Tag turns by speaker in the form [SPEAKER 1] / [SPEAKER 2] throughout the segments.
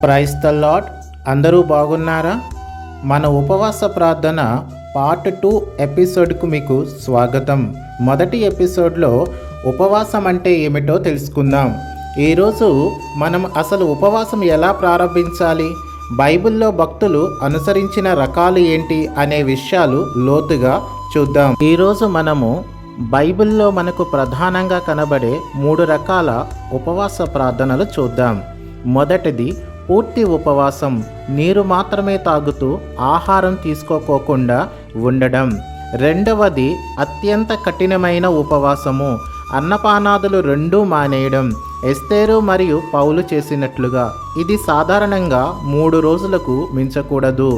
[SPEAKER 1] Praise the lord. అందరూ బాగున్నారా? మన ఉపవాస ప్రార్థన పార్ట్ 2 ఎపిసోడ్కు మీకు స్వాగతం. మొదటి ఎపిసోడ్లో ఉపవాసం అంటే ఏమిటో తెలుసుకుందాం. ఈరోజు మనం అసలు ఉపవాసం ఎలా ప్రారంభించాలి, బైబిల్లో భక్తులు అనుసరించిన రకాలు ఏంటి అనే విషయాలు లోతుగా చూద్దాం. ఈరోజు మనము బైబిల్లో మనకు ప్రధానంగా కనబడే 3 రకాల ఉపవాస ప్రార్థనలు చూద్దాం. మొదటిది పూర్తి ఉపవాసం, నీరు మాత్రమే తాగుతూ ఆహారం తీసుకోకుండా ఉండడం. రెండవది అత్యంత కఠినమైన ఉపవాసము, అన్నపానాదులు రెండూ మానేయడం, ఎస్తేరు మరియు పౌలు చేసినట్లుగా. ఇది సాధారణంగా 3 రోజులకు మించకూడదు.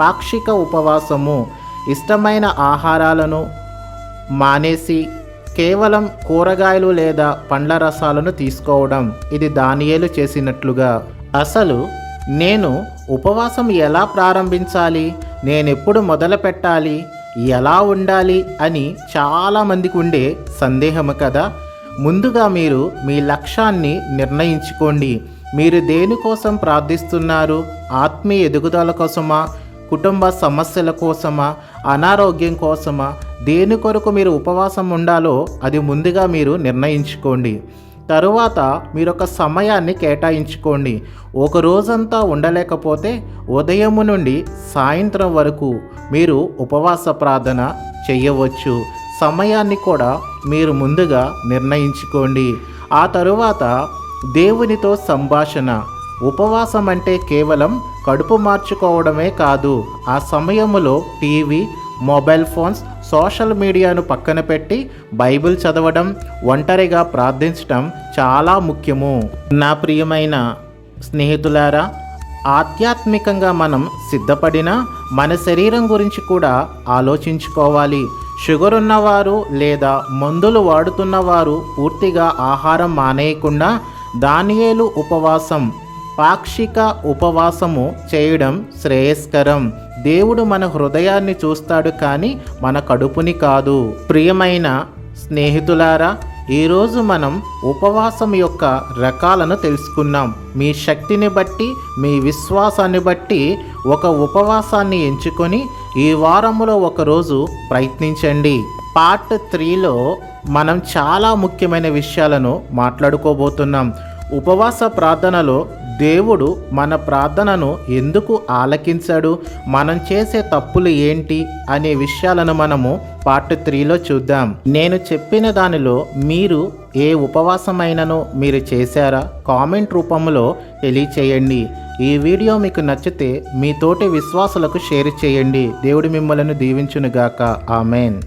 [SPEAKER 1] పాక్షిక ఉపవాసము, ఇష్టమైన ఆహారాలను మానేసి కేవలం కూరగాయలు లేదా పండ్ల రసాలను తీసుకోవడం. ఇది దానియేలు చేసినట్లుగా. అసలు నేను ఉపవాసం ఎలా ప్రారంభించాలి, నేనెప్పుడు మొదలు పెట్టాలి, ఎలా ఉండాలి అని చాలామందికి ఉండే సందేహము కదా. ముందుగా మీరు మీ లక్ష్యాన్ని నిర్ణయించుకోండి. మీరు దేనికోసం ప్రార్థిస్తున్నారు? ఆత్మీయ ఎదుగుదల కోసమా, కుటుంబ సమస్యల కోసమా, అనారోగ్యం కోసమా? దేని కొరకు మీరు ఉపవాసం ఉండాలో అది ముందుగా మీరు నిర్ణయించుకోండి. తరువాత మీరు ఒక సమయాన్ని కేటాయించుకోండి. ఒక రోజంతా ఉండలేకపోతే ఉదయం నుండి సాయంత్రం వరకు మీరు ఉపవాస ప్రార్థన చేయవచ్చు. సమయాన్ని కూడా మీరు ముందుగా నిర్ణయించుకోండి. ఆ తరువాత దేవునితో సంభాషణ. ఉపవాసం అంటే కేవలం కడుపు మార్చుకోవడమే కాదు. ఆ సమయంలో టీవీ, మొబైల్ ఫోన్స్, సోషల్ మీడియాను పక్కన పెట్టి బైబిల్ చదవడం, ఒంటరిగా ప్రార్థించడం చాలా ముఖ్యము. నా ప్రియమైన స్నేహితులారా, ఆధ్యాత్మికంగా మనం సిద్ధపడినా మన శరీరం గురించి కూడా ఆలోచించుకోవాలి. షుగర్ ఉన్నవారు లేదా మందులు వాడుతున్నవారు పూర్తిగా ఆహారం మానేయకుండా దానియేలు ఉపవాసం, పాక్షిక ఉపవాసము చేయడం శ్రేయస్కరం. దేవుడు మన హృదయాన్ని చూస్తాడు కానీ మన కడుపుని కాదు. ప్రియమైన స్నేహితులారా, ఈరోజు మనం ఉపవాసం యొక్క రకాలను తెలుసుకున్నాం. మీ శక్తిని బట్టి, మీ విశ్వాసాన్ని బట్టి ఒక ఉపవాసాన్ని ఎంచుకొని ఈ వారంలో ఒకరోజు ప్రయత్నించండి. పార్ట్ 3లో మనం చాలా ముఖ్యమైన విషయాలను మాట్లాడుకోబోతున్నాం. ఉపవాస ప్రార్థనలో దేవుడు మన ప్రార్థనను ఎందుకు ఆలకించాడు, మనం చేసే తప్పులు ఏంటి అనే విషయాలను మనము పార్ట్ 3లో చూద్దాం. నేను చెప్పిన దానిలో మీరు ఏ ఉపవాసమైనను మీరు చేశారా? కామెంట్ రూపంలో తెలియచేయండి. ఈ వీడియో మీకు నచ్చితే మీ తోటి విశ్వాసులకు షేర్ చేయండి. దేవుడు మిమ్మల్ని దీవించునుగాక. ఆమెన్.